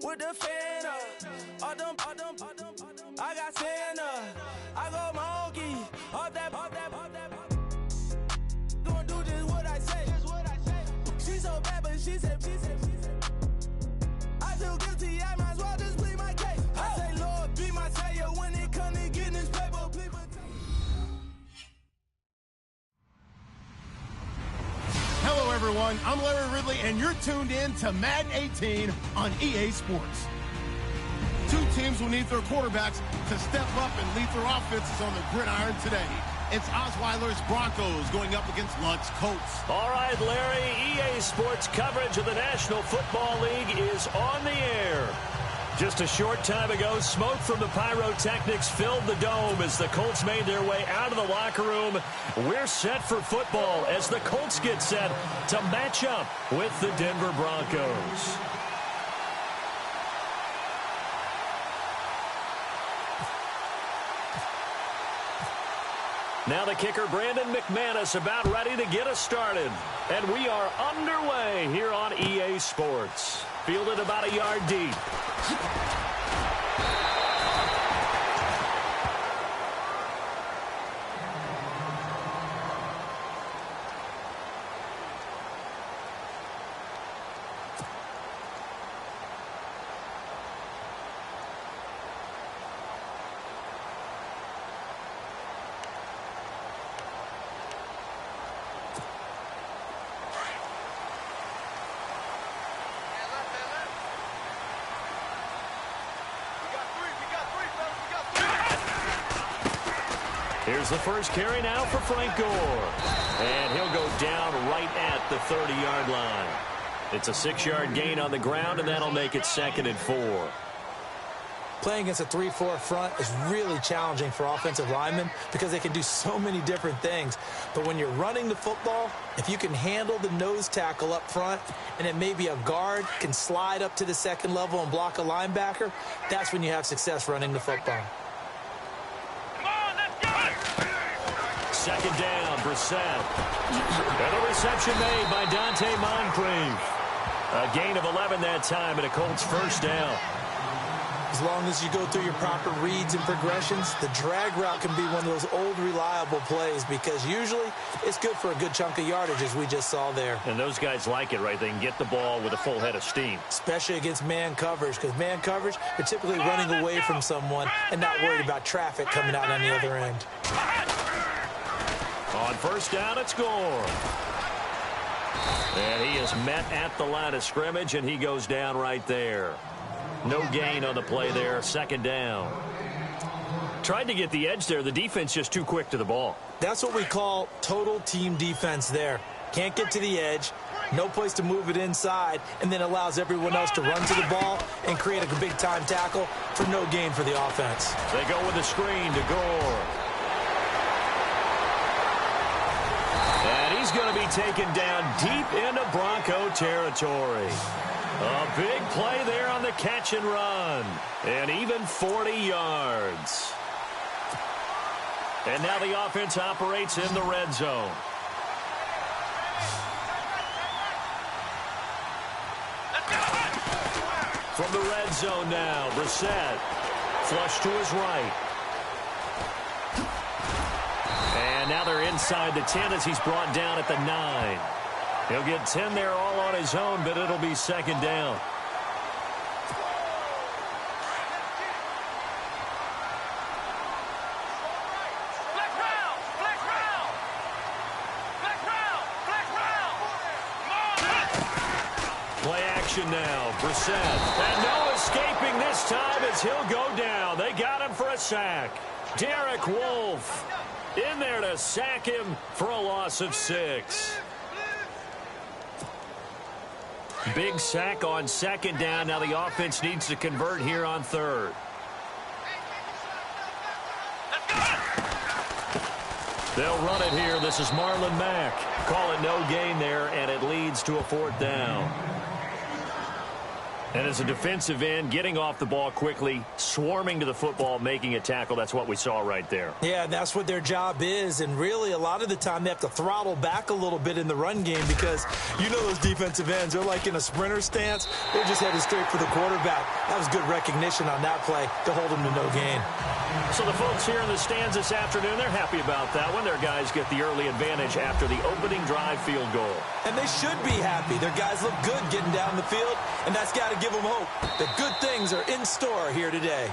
with the fan up. I got Santa. I go monkey. Up that. Gonna do just what I say. She's so bad, but she said. I feel guilty, I might as well just plead my case. I say, Lord, be my savior when it comes to getting this paper. Hello, everyone. I'm Larry Ridley, and you're tuned in to Madden 18 on EA Sports. Two teams will need their quarterbacks to step up and lead their offenses on the gridiron today. It's Osweiler's Broncos going up against Luck's Colts. All right, Larry, EA Sports coverage of the National Football League is on the air. Just a short time ago, smoke from the pyrotechnics filled the dome as the Colts made their way out of the locker room. We're set for football as the Colts get set to match up with the Denver Broncos. Now the kicker, Brandon McManus, about ready to get us started. And we are underway here on EA Sports. Fielded about a yard deep. Here's the first carry now for Frank Gore. And he'll go down right at the 30-yard line. It's a 6-yard gain on the ground, and that'll make it 2nd and 4. Playing against a 3-4 front is really challenging for offensive linemen because they can do so many different things. But when you're running the football, if you can handle the nose tackle up front and then maybe a guard can slide up to the second level and block a linebacker, that's when you have success running the football. Second down, Brissett. And a reception made by Dante Moncrief. A gain of 11 that time and a Colts first down. As long as you go through your proper reads and progressions, the drag route can be one of those old reliable plays because usually it's good for a good chunk of yardage as we just saw there. And those guys like it, right? They can get the ball with a full head of steam. Especially against man coverage because man coverage, you're typically running away from someone and not worried about traffic coming out on the other end. On first down, it's Gore. And he is met at the line of scrimmage, and he goes down right there. No gain on the play there, 2nd down. Tried to get the edge there. The defense just too quick to the ball. That's what we call total team defense there. Can't get to the edge, no place to move it inside, and then allows everyone else to run to the ball and create a big-time tackle for no gain for the offense. They go with the screen to Gore. And he's going to be taken down deep into Bronco territory. A big play there on the catch and run. And even 40 yards. And now the offense operates in the red zone. From the red zone now, Brissett. Flush to his right. And now they're inside the 10 as he's brought down at the 9. He'll get 10 there all on his own, but it'll be 2nd down. Play action now, Brissett. And no escaping this time as he'll go down. They got him for a sack. Derek Wolfe in there to sack him for a loss of 6. Big sack on 2nd down. Now the offense needs to convert here on 3rd. They'll run it here. This is Marlon Mack. Call it no gain there, and it leads to a 4th down. And as a defensive end, getting off the ball quickly, swarming to the football, making a tackle, that's what we saw right there. Yeah, and that's what their job is. And really, a lot of the time, they have to throttle back a little bit in the run game because you know those defensive ends, they're like in a sprinter stance. They're just headed straight for the quarterback. That was good recognition on that play to hold them to no gain. So the folks here in the stands this afternoon, they're happy about that one. Their guys get the early advantage after the opening drive field goal. And they should be happy. Their guys look good getting down the field, and that's got to give them hope that good things are in store here today.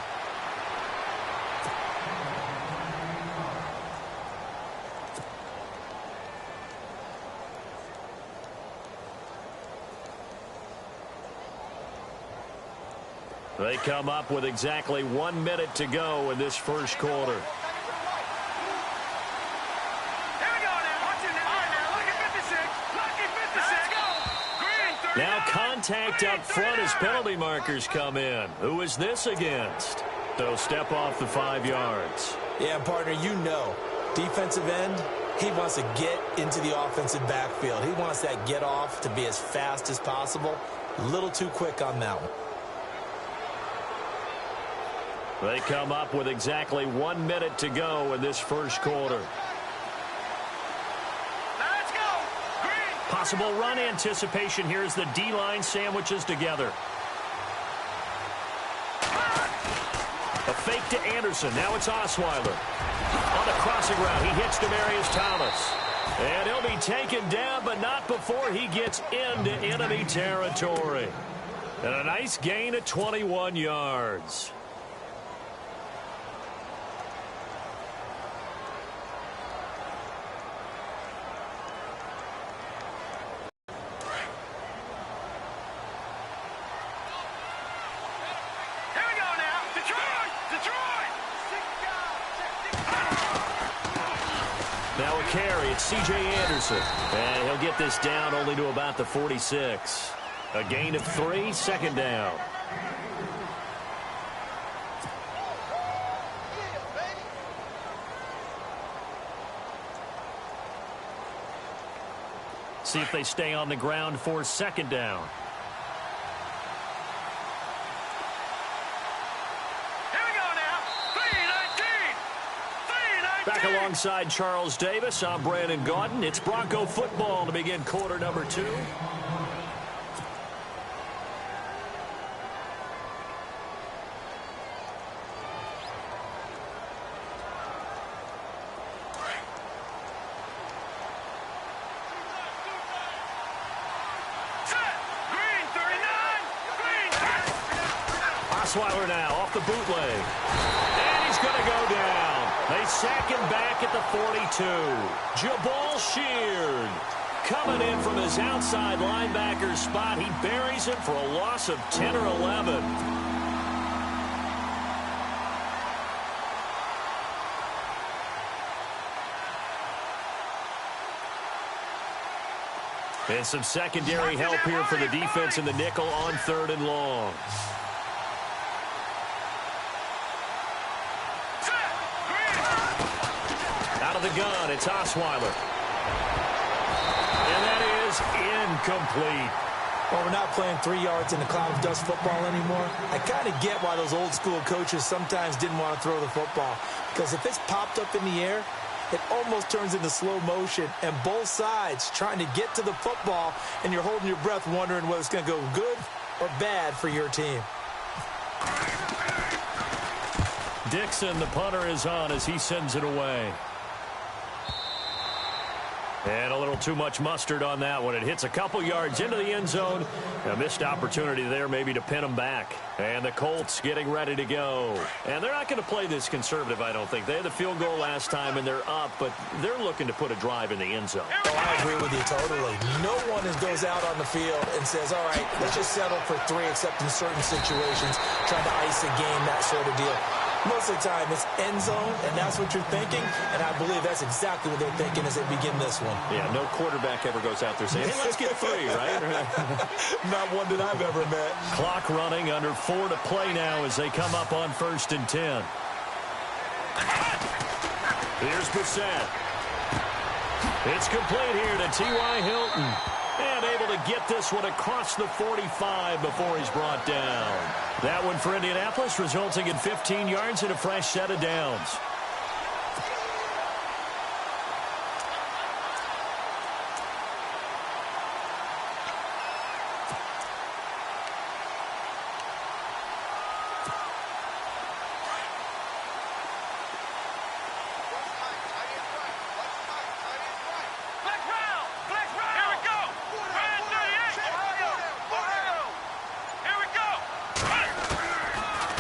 They come up with exactly 1 minute to go in this first quarter. Now contact up front as penalty markers come in. Who is this against? They'll step off the 5 yards. Yeah, partner, you know, defensive end, he wants to get into the offensive backfield. He wants that get off to be as fast as possible. A little too quick on that one. They come up with exactly 1 minute to go in this first quarter. Let's go! Green! Possible run anticipation here as the D-line sandwiches together. A fake to Anderson. Now it's Osweiler. On the crossing route, he hits Demaryius Thomas. And he'll be taken down, but not before he gets into enemy territory. And a nice gain of 21 yards. Now a carry, it's C.J. Anderson. And he'll get this down only to about the 46. A gain of 3, second down. See if they stay on the ground for second down. Back alongside Charles Davis, I'm Brandon Gaudin. It's Bronco football to begin quarter number 2. Osweiler now off the bootleg. And he's going to go down. They sack him back at the 42. Jabal Sheard coming in from his outside linebacker spot. He buries him for a loss of 10 or 11. And some secondary help here for the defense in the nickel on 3rd and long. Out of the gun, it's Osweiler. And that is incomplete. Well, we're not playing 3 yards in a cloud of dust football anymore. I kind of get why those old school coaches sometimes didn't want to throw the football. Because if it's popped up in the air, it almost turns into slow motion. And both sides trying to get to the football, and you're holding your breath wondering whether it's going to go good or bad for your team. Dixon, the punter, is on as he sends it away. And a little too much mustard on that one. It hits a couple yards into the end zone. A missed opportunity there maybe to pin them back. And the Colts getting ready to go. And they're not going to play this conservative, I don't think. They had the field goal last time, and they're up, but they're looking to put a drive in the end zone. Oh, I agree with you totally. No one goes out on the field and says, all right, let's just settle for 3, except in certain situations, trying to ice a game, that sort of deal. Most of the time, it's end zone, and that's what you're thinking, and I believe that's exactly what they're thinking as they begin this one. Yeah, no quarterback ever goes out there saying, hey, let's get 3, right? Not one that I've ever met. Clock running, under 4 to play now as they come up on 1st and 10. Here's Brissett. It's complete here to T.Y. Hilton. And able to get this one across the 45 before he's brought down. That one for Indianapolis, resulting in 15 yards and a fresh set of downs.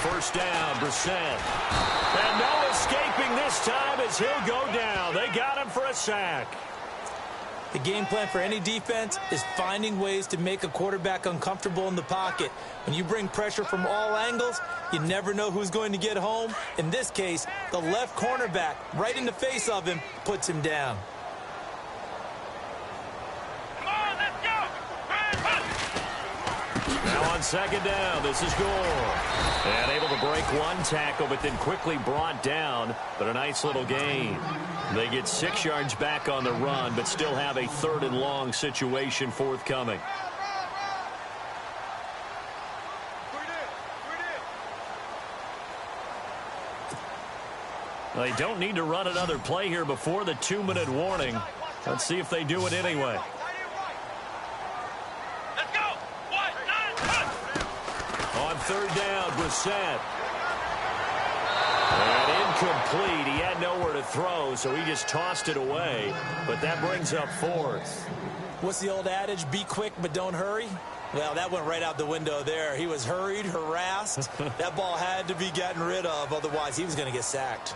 First down, Brissett. And no escaping this time as he'll go down. They got him for a sack. The game plan for any defense is finding ways to make a quarterback uncomfortable in the pocket. When you bring pressure from all angles, you never know who's going to get home. In this case, the left cornerback, right in the face of him, puts him down. Now on second down, this is Gore. And able to break one tackle, but then quickly brought down. But a nice little gain. They get 6 yards back on the run, but still have a 3rd and long situation forthcoming. They don't need to run another play here before the 2-minute warning. Let's see if they do it anyway. On third down, Brissett. And incomplete. He had nowhere to throw, so he just tossed it away. But that brings up 4th. What's the old adage? Be quick, but don't hurry? Well, that went right out the window there. He was hurried, harassed. That ball had to be gotten rid of, otherwise he was going to get sacked.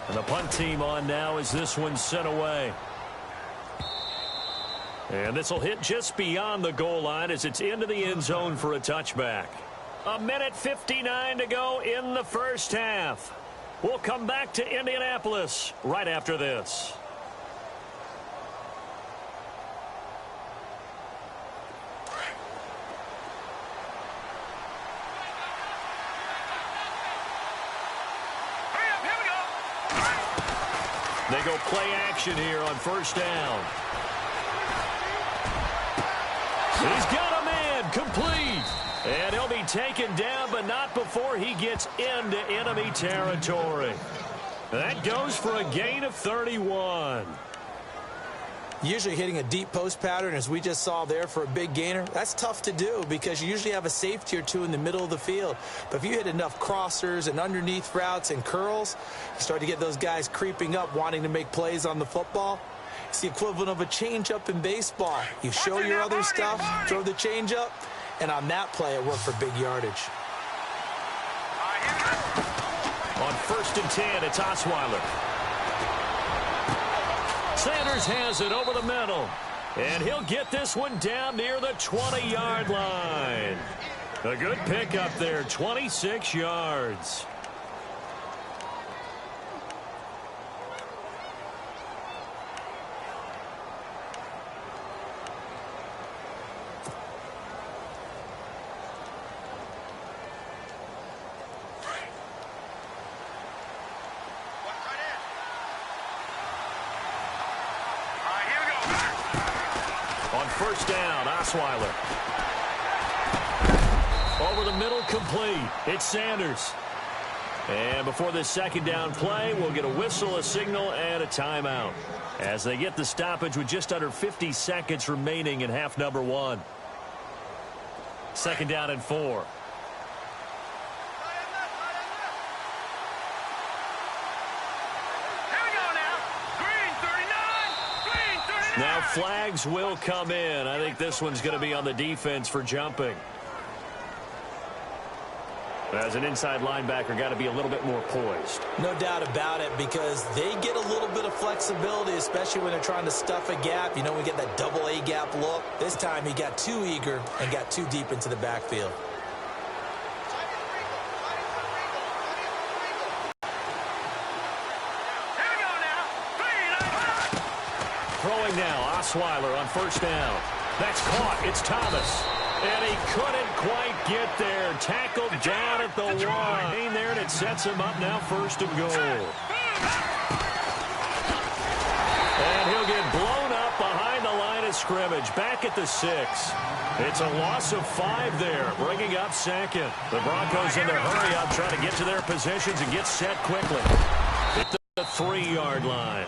And the punt team on now as this one's sent away. And this will hit just beyond the goal line as it's into the end zone for a touchback. 1:59 to go in the first half. We'll come back to Indianapolis right after this. They go play action here on first down. He's got a man complete. And he'll be taken down, but not before he gets into enemy territory. That goes for a gain of 31. Usually hitting a deep post pattern, as we just saw there for a big gainer, that's tough to do because you usually have a safety or two in the middle of the field. But if you hit enough crossers and underneath routes and curls, you start to get those guys creeping up, wanting to make plays on the football. It's the equivalent of a changeup in baseball. You show your other stuff, throw the changeup, and on that play, it worked for big yardage. On 1st and 10, it's Osweiler. Sanders has it over the middle. And he'll get this one down near the 20-yard line. A good pickup there, 26 yards. First down, Osweiler. Over the middle, complete. It's Sanders. And before this second down play, we'll get a whistle, a signal, and a timeout as they get the stoppage with just under 50 seconds remaining in half number 1. Second down and 4. Now flags will come in. I think this one's going to be on the defense for jumping. As an inside linebacker, got to be a little bit more poised. No doubt about it, because they get a little bit of flexibility, especially when they're trying to stuff a gap. You know, we get that double A gap look. This time he got too eager and got too deep into the backfield. Throwing now, Osweiler on first down. That's caught. It's Thomas. And he couldn't quite get there. Tackled down at the line. There, and it sets him up now 1st and goal. And he'll get scrimmage, back at the 6. It's a loss of 5 there, bringing up second. The Broncos in their hurry up, trying to get to their positions and get set quickly. At the 3-yard line.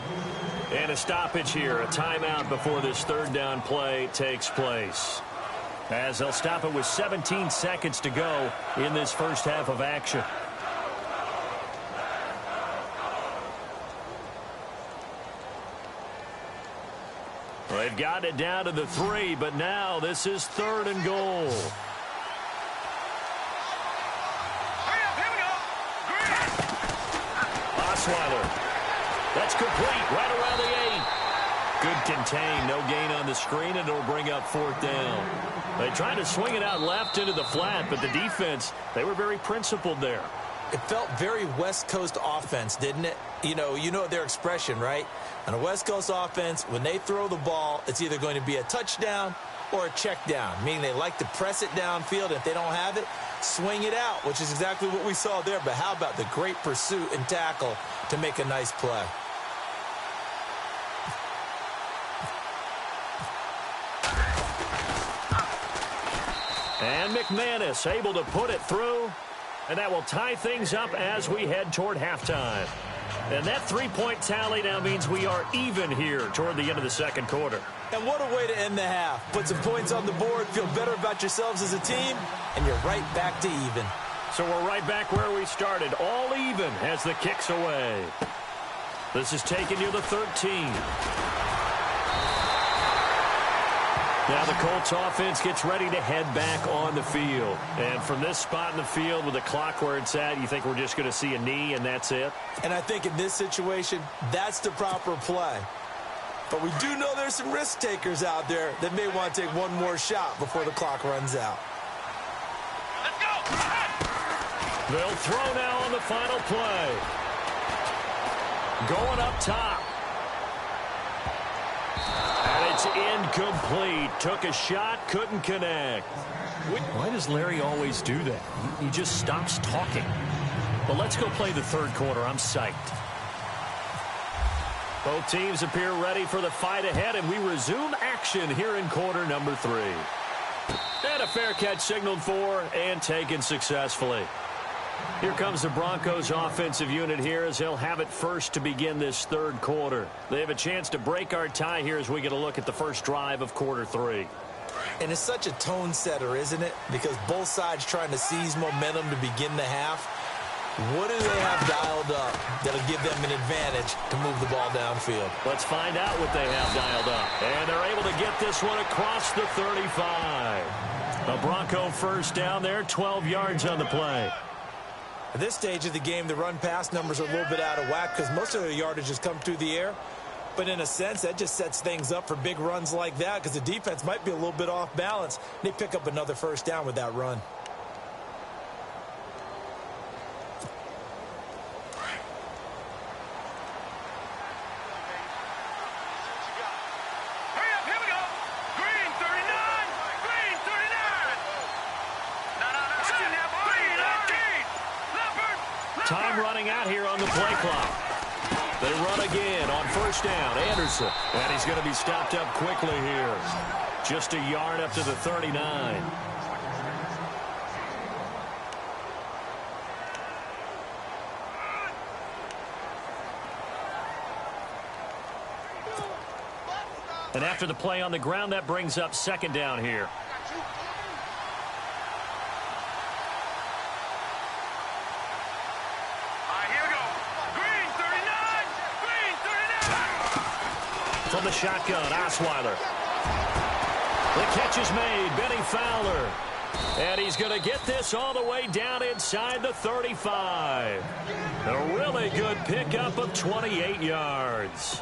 And a stoppage here, a timeout before this third down play takes place. As they'll stop it with 17 seconds to go in this first half of action. They've got it down to the 3, but now this is 3rd and goal. Osweiler. That's complete right around the 8. Good contain. No gain on the screen, and it'll bring up 4th down. They tried to swing it out left into the flat, but the defense, they were very principled there. It felt very West Coast offense, didn't it? You know their expression, right? On a West Coast offense, when they throw the ball, it's either going to be a touchdown or a check down, meaning they like to press it downfield. If they don't have it, swing it out, which is exactly what we saw there. But how about the great pursuit and tackle to make a nice play? And McManus able to put it through. And that will tie things up as we head toward halftime. And that 3-point tally now means we are even here toward the end of the second quarter. And what a way to end the half. Put some points on the board, feel better about yourselves as a team, and you're right back to even. So we're right back where we started, all even as the kick's away. This is taken near the 13. Now the Colts offense gets ready to head back on the field. And from this spot in the field with the clock where it's at, you think we're just going to see a knee and that's it? And I think in this situation, that's the proper play. But we do know there's some risk takers out there that may want to take one more shot before the clock runs out. Let's go! They'll throw now on the final play. Going up top. And it's incomplete. Took a shot, couldn't connect. Why does Larry always do that? He just stops talking. But let's go play the third quarter. I'm psyched. Both teams appear ready for the fight ahead, and we resume action here in quarter number 3. And a fair catch signaled for and taken successfully. Here comes the Broncos offensive unit here as they'll have it first to begin this third quarter. They have a chance to break our tie here as we get a look at the first drive of quarter 3. And it's such a tone setter, isn't it? Because both sides trying to seize momentum to begin the half. What do they have dialed up that'll give them an advantage to move the ball downfield? Let's find out what they have dialed up. And they're able to get this one across the 35. A Bronco first down there, 12 yards on the play. At this stage of the game, the run-pass numbers are a little bit out of whack because most of their yardage has come through the air. But in a sense, that just sets things up for big runs like that because the defense might be a little bit off balance. They pick up another first down with that run. Time running out here on the play clock. They run again on first down. Anderson. And he's going to be stopped up quickly here. Just a yard up to the 39. And after the play on the ground, that brings up second down here. From the shotgun, Osweiler. The catch is made. Benny Fowler. And he's going to get this all the way down inside the 35. A really good pickup of 28 yards.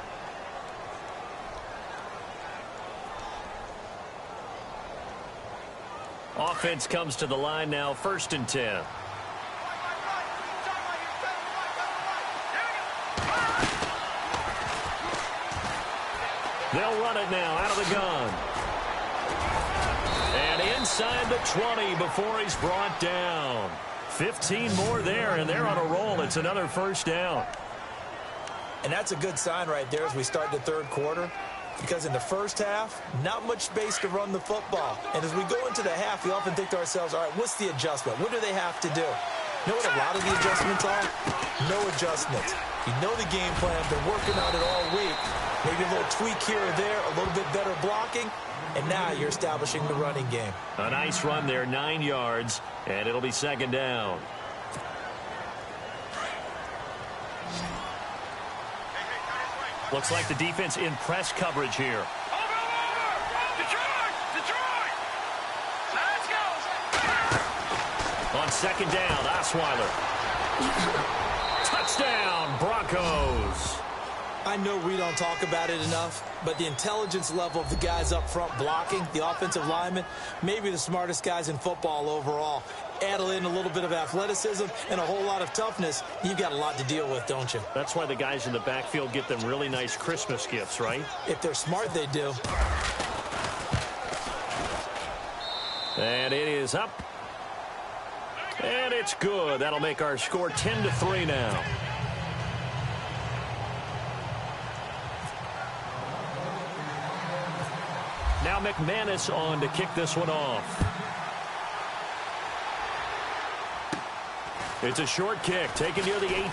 Offense comes to the line now, 1st and 10. They'll run it now out of the gun. And inside the 20 before he's brought down. 15 more there, and they're on a roll. It's another first down. And that's a good sign right there as we start the third quarter. because in the first half, not much space to run the football. And as we go into the half, we often think to ourselves, all right, what's the adjustment? What do they have to do? You know what a lot of the adjustments are? No adjustments. You know the game plan, been working on it all week. Maybe a little tweak here or there, a little bit better blocking, and now you're establishing the running game. A nice run there, 9 yards, and it'll be second down. Looks like the defense in press coverage here. On second down, Osweiler. Touchdown, Broncos. I know we don't talk about it enough, but the intelligence level of the guys up front blocking, the offensive linemen, maybe the smartest guys in football overall. Add in a little bit of athleticism and a whole lot of toughness, you've got a lot to deal with, don't you? That's why the guys in the backfield get them really nice Christmas gifts, right? If they're smart, they do. And it is up. And it's good. That'll make our score 10-3 now. Now McManus on to kick this one off. It's a short kick, taken near the 18. And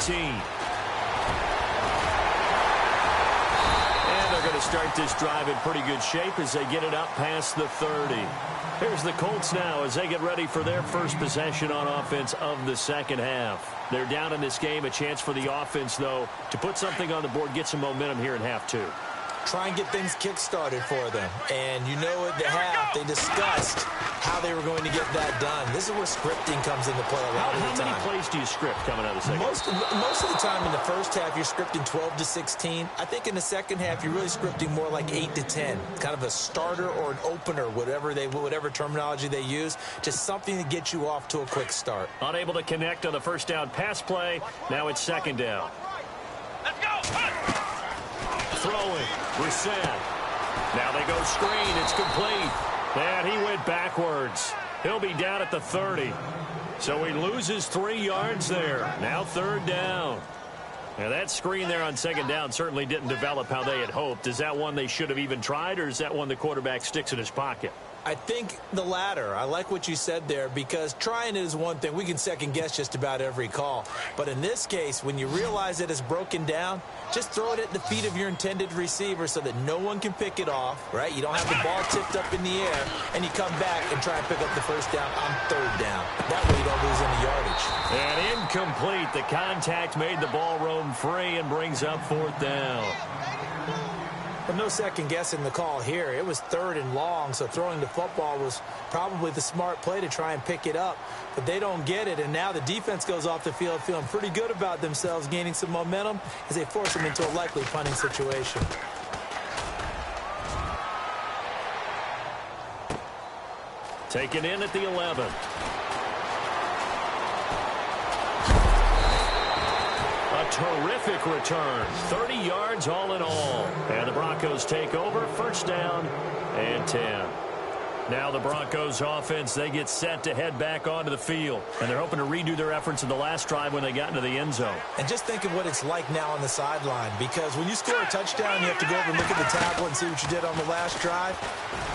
they're going to start this drive in pretty good shape as they get it up past the 30. Here's the Colts now as they get ready for their first possession on offense of the second half. They're down in this game, a chance for the offense, though, to put something on the board, get some momentum here in half two. Try and get things kick-started for them. And you know at the half, they discussed how they were going to get that done. This is where scripting comes into play a lot of the time. How many plays do you script coming out of the second? Most of the time in the first half, you're scripting 12 to 16. I think in the second half, you're really scripting more like 8 to 10. Kind of a starter or an opener, whatever terminology they use. Just something to get you off to a quick start. Unable to connect on the first down pass play. Now it's second down. Let's go! Throwing. Reset. Now they go screen. It's complete. And he went backwards. He'll be down at the 30. So he loses 3 yards there. Now third down. Now that screen there on second down certainly didn't develop how they had hoped. Is that one they should have even tried, or is that one the quarterback sticks in his pocket? I think the latter. I like what you said there, because trying it is one thing. We can second guess just about every call. But in this case, when you realize that it's broken down, just throw it at the feet of your intended receiver so that no one can pick it off, right? You don't have the ball tipped up in the air, and you come back and try and pick up the first down on third down. That way you don't lose any yardage. And incomplete. The contact made the ball roam free and brings up fourth down. But no second guessing the call here. It was third and long, so throwing the football was probably the smart play to try and pick it up. But they don't get it, and now the defense goes off the field feeling pretty good about themselves, gaining some momentum as they force them into a likely punting situation. Taken in at the 11. A terrific return. 30 yards all in all. And the Broncos take over. First down and 10. Now the Broncos offense, they get set to head back onto the field. And they're hoping to redo their efforts in the last drive when they got into the end zone. And just think of what it's like now on the sideline. Because when you score a touchdown, you have to go over and look at the tablet and see what you did on the last drive.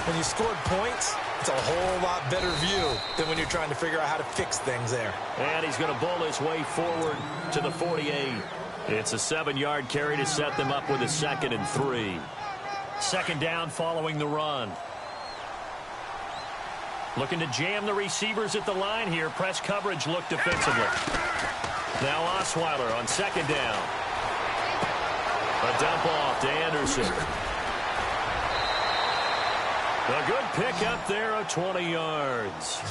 When you scored points, it's a whole lot better view than when you're trying to figure out how to fix things there. And he's going to bowl his way forward to the 48. It's a 7-yard carry to set them up with a 2nd and 3. Second down following the run. Looking to jam the receivers at the line here. Press coverage looked defensively. Now Osweiler on second down. A dump off to Anderson. A good pick up there of 20 yards.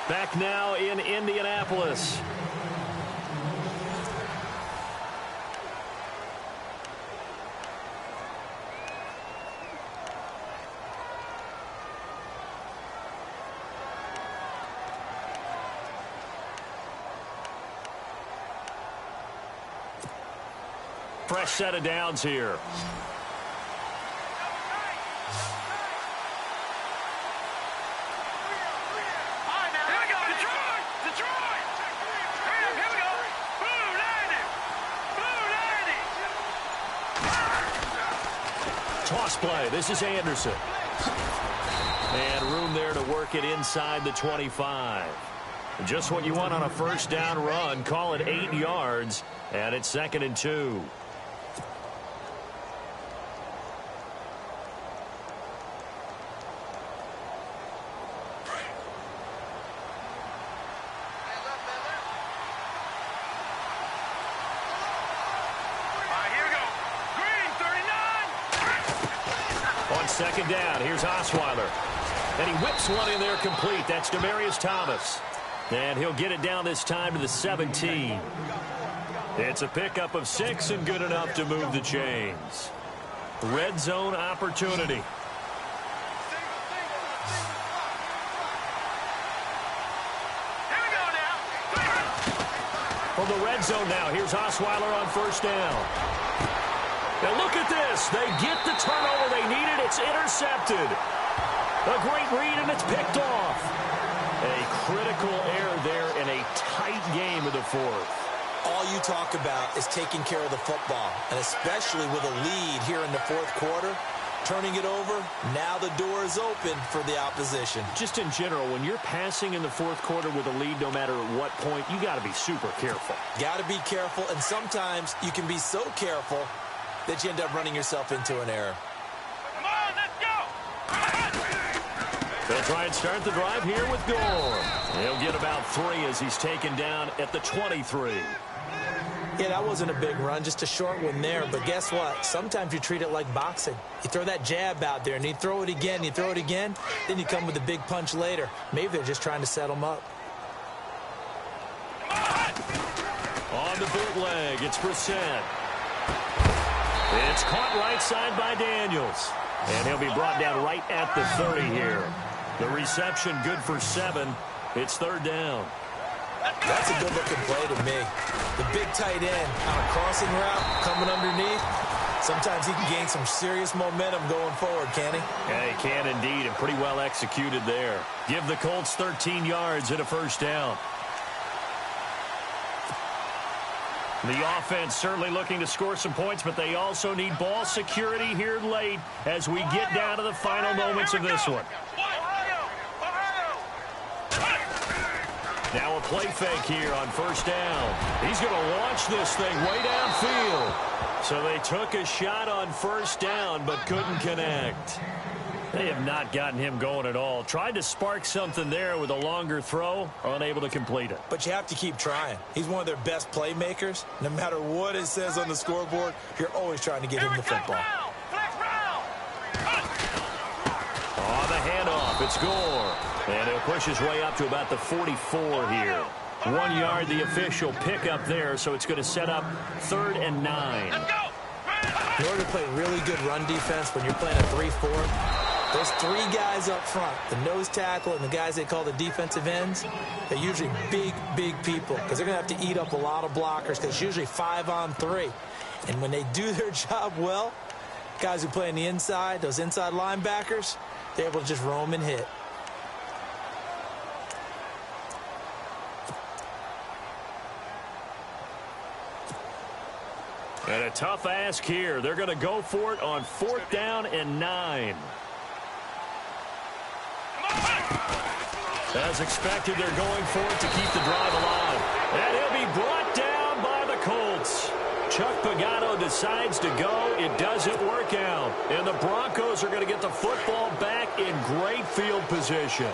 Back now in Indianapolis. fresh set of downs here. Toss play. This is Anderson. And room there to work it inside the 25. Just what you want on a first down run. Call it 8 yards. And it's 2nd and 2. On 2nd down, here's Osweiler. And he whips one in there complete. That's Demaryius Thomas. And he'll get it down this time to the 17. It's a pickup of 6 and good enough to move the chains. Red zone opportunity. From the red zone now, here's Osweiler on first down. Now look at this. They get the turnover they needed. It's intercepted. A great read, and it's picked off. A critical error there in a tight game of the fourth. All you talk about is taking care of the football, and especially with a lead here in the fourth quarter, turning it over, now the door is open for the opposition. Just in general, when you're passing in the fourth quarter with a lead, no matter at what point, you got to be super careful. Got to be careful, and sometimes you can be so careful that you end up running yourself into an error. Come on, let's go! They'll try and start the drive here with Gore. He'll get about 3 as he's taken down at the 23. Yeah, that wasn't a big run, just a short one there. But guess what? Sometimes you treat it like boxing. You throw that jab out there, and you throw it again, you throw it again, then you come with a big punch later. Maybe they're just trying to set them up. On the bootleg, it's Brissett. It's caught right side by Daniels. And he'll be brought down right at the 30 here. The reception good for 7. It's 3rd down. That's a good-looking play to me. The big tight end on a crossing route coming underneath. Sometimes he can gain some serious momentum going forward, can he? Yeah, he can indeed, and pretty well executed there. Give the Colts 13 yards and a first down. The offense certainly looking to score some points, but they also need ball security here late as we get down to the final moments of this one. Now a play fake here on first down. He's going to launch this thing way downfield. So they took a shot on first down but couldn't connect. They have not gotten him going at all. Tried to spark something there with a longer throw, unable to complete it. But you have to keep trying. He's one of their best playmakers. No matter what it says on the scoreboard, you're always trying to get him the football. On the handoff, it's Gore. And he'll push his way up to about the 44 here. 1 yard, the official pickup there, so it's going to set up 3rd and 9. In order to play really good run defense when you're playing a 3-4, those 3 guys up front, the nose tackle and the guys they call the defensive ends, they're usually big, big people because they're going to have to eat up a lot of blockers because it's usually 5 on 3. And when they do their job well, guys who play on the inside, those inside linebackers, they're able to just roam and hit. And a tough ask here. They're going to go for it on 4th down and 9. As expected, they're going for it to keep the drive alive. And he'll be brought down by the Colts. Chuck Pagano decides to go. It doesn't work out. And the Broncos are going to get the football back in great field position.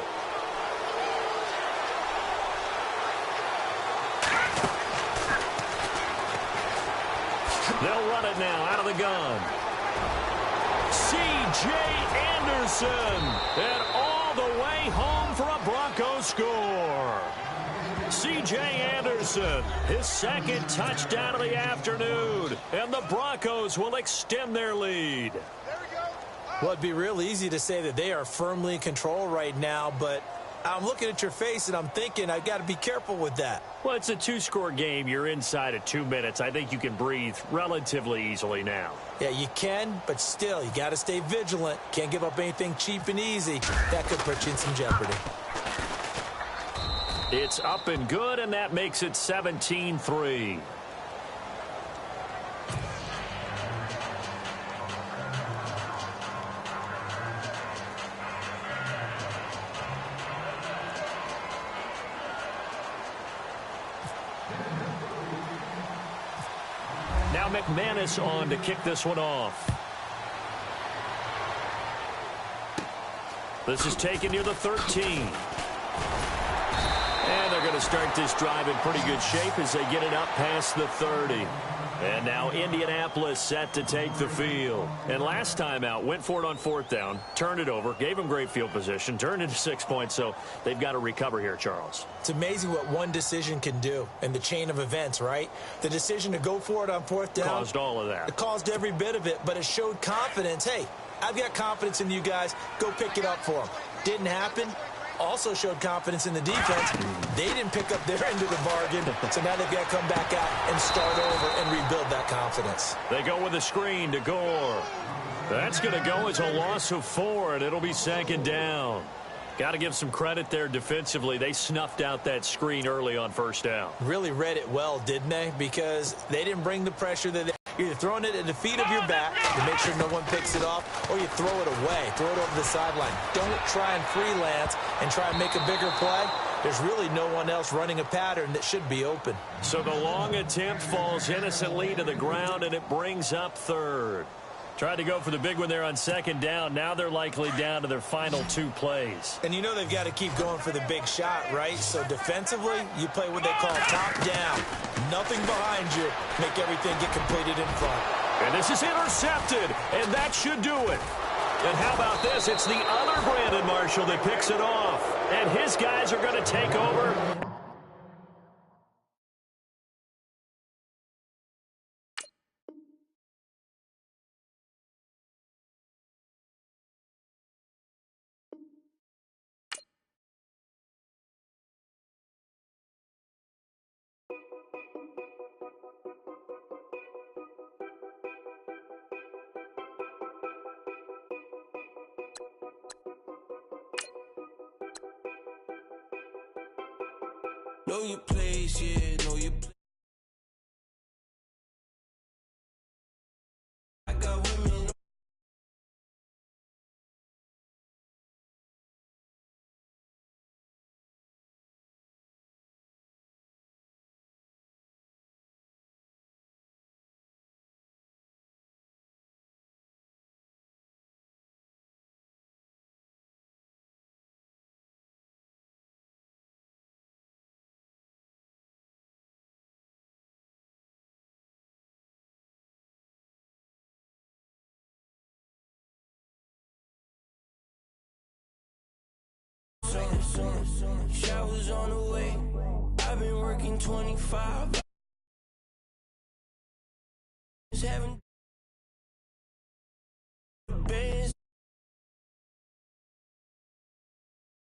They'll run it now out of the gun. C.J. Anderson. And all the way home for a Broncos score. C.J. Anderson, his 2nd touchdown of the afternoon. And the Broncos will extend their lead. Well, it'd be real easy to say that they are firmly in control right now, but I'm looking at your face, and I'm thinking I've got to be careful with that. Well, it's a two-score game. You're inside of 2 minutes. I think you can breathe relatively easily now. Yeah, you can, but still, you got to stay vigilant. Can't give up anything cheap and easy. That could put you in some jeopardy. It's up and good, and that makes it 17-3. Now McManus on to kick this one off. This is taken near the 13. And they're going to start this drive in pretty good shape as they get it up past the 30. And now Indianapolis set to take the field. And last time out, went for it on 4th down, turned it over, gave them great field position, turned into 6 points, so they've got to recover here, Charles. It's amazing what one decision can do in the chain of events, right? The decision to go for it on 4th down. Caused all of that. It caused every bit of it, but it showed confidence. Hey, I've got confidence in you guys. Go pick it up for them. Didn't happen. Also showed confidence in the defense. They didn't pick up their end of the bargain, so now they've got to come back out and start over and rebuild that confidence. They go with a screen to Gore. That's going to go as a loss of 4, and it'll be 2nd down. Got to give some credit there defensively. They snuffed out that screen early on 1st down. Really read it well, didn't they? Because they didn't bring the pressure that you're either throwing it at the feet of your back to make sure no one picks it off, or you throw it away, throw it over the sideline. Don't try and freelance and try and make a bigger play. There's really no one else running a pattern that should be open. So the long attempt falls innocently to the ground, and it brings up 3rd. Tried to go for the big one there on 2nd down. Now they're likely down to their final 2 plays. And you know they've got to keep going for the big shot, right? So defensively, you play what they call top down. Nothing behind you. Make everything get completed in front. And this is intercepted, and that should do it. And how about this? It's the other Brandon Marshall that picks it off. And his guys are going to take over. Know your place, yeah, know your place. I got women. Showers on the way. I've been working 25. Having